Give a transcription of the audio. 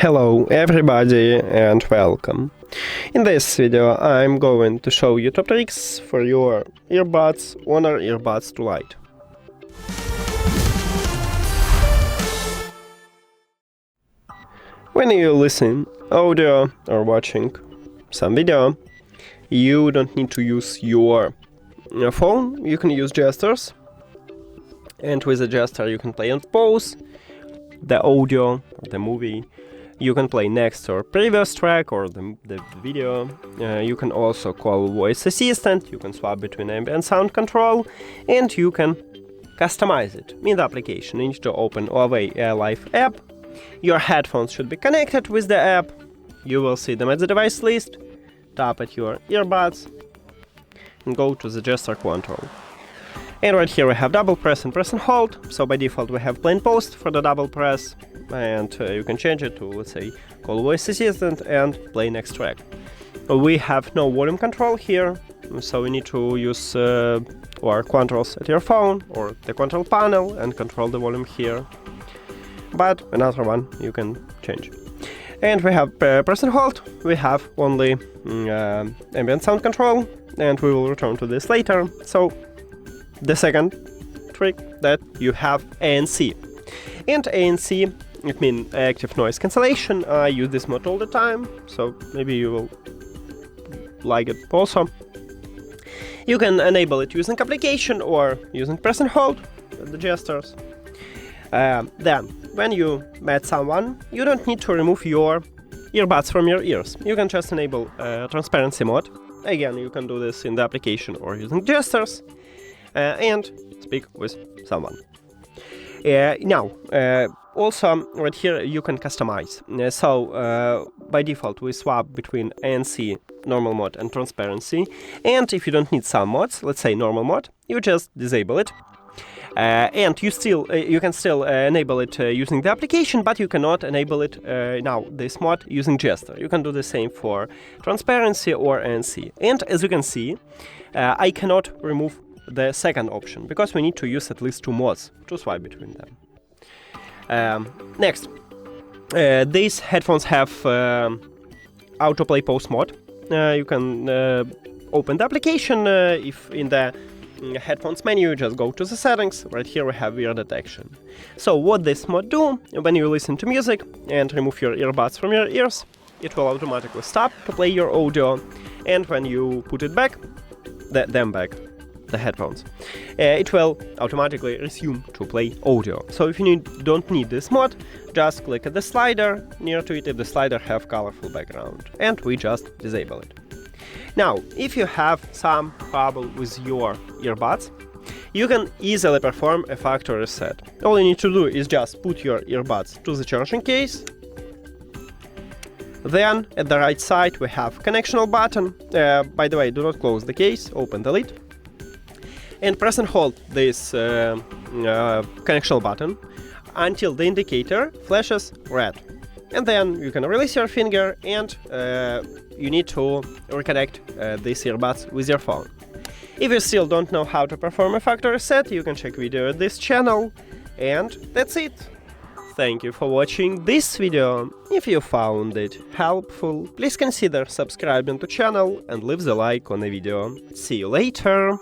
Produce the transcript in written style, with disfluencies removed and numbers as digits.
Hello everybody and welcome. In this video I'm going to show you top tricks for your earbuds, HONOR Earbuds to Lite. When you listen audio or watching some video, you don't need to use your phone, you can use gestures, and with a gesture you can play on pause the audio, the movie. You can play next or previous track or the video. You can also call voice assistant, you can swap between ambient sound control, and you can customize it in the application. You need to open Huawei AirLife app. Your headphones should be connected with the app. You will see them at the device list. Tap at your earbuds and go to the gesture control. And right here we have double press and press and hold. So by default we have plain pause for the double press, and you can change it to, let's say, call voice assistant and play next track. We have no volume control here, so we need to use or controls at your phone or the control panel and control the volume here. But another one you can change. And we have press and hold. We have only ambient sound control, and we will return to this later. So the second trick that you have ANC. And ANC, it means Active Noise Cancellation. I use this mod all the time, so maybe you will like it also. You can enable it using application or using press and hold, the gestures. Then, when you met someone, you don't need to remove your earbuds from your ears. You can just enable transparency mode. Again, you can do this in the application or using gestures. And speak with someone. Now, also right here you can customize. By default we swap between ANC, normal mode, and transparency. And if you don't need some mods, let's say normal mode, you just disable it. And you can still enable it using the application, but you cannot enable it now, this mod, using gesture. You can do the same for transparency or ANC. And as you can see, I cannot remove the second option, because we need to use at least two modes to swipe between them. Next, these headphones have autoplay pause mode. You can open the application. If in the headphones menu, you just go to the settings. Right here we have ear detection. So what this mode do, when you listen to music and remove your earbuds from your ears, it will automatically stop to play your audio, and when you put it back, the headphones, it will automatically resume to play audio. So if you don't need this mod, just click at the slider near to it if the slider have colorful background, and we just disable it. Now, if you have some trouble with your earbuds, you can easily perform a factory reset. All you need to do is just put your earbuds to the charging case. Then at the right side we have connectional button. By the way, do not close the case, open the lid. And press and hold this connectional button until the indicator flashes red. And then you can release your finger, and you need to reconnect these earbuds with your phone. If you still don't know how to perform a factory reset, you can check video at this channel. And that's it. Thank you for watching this video. If you found it helpful, please consider subscribing to the channel and leave the like on the video. See you later!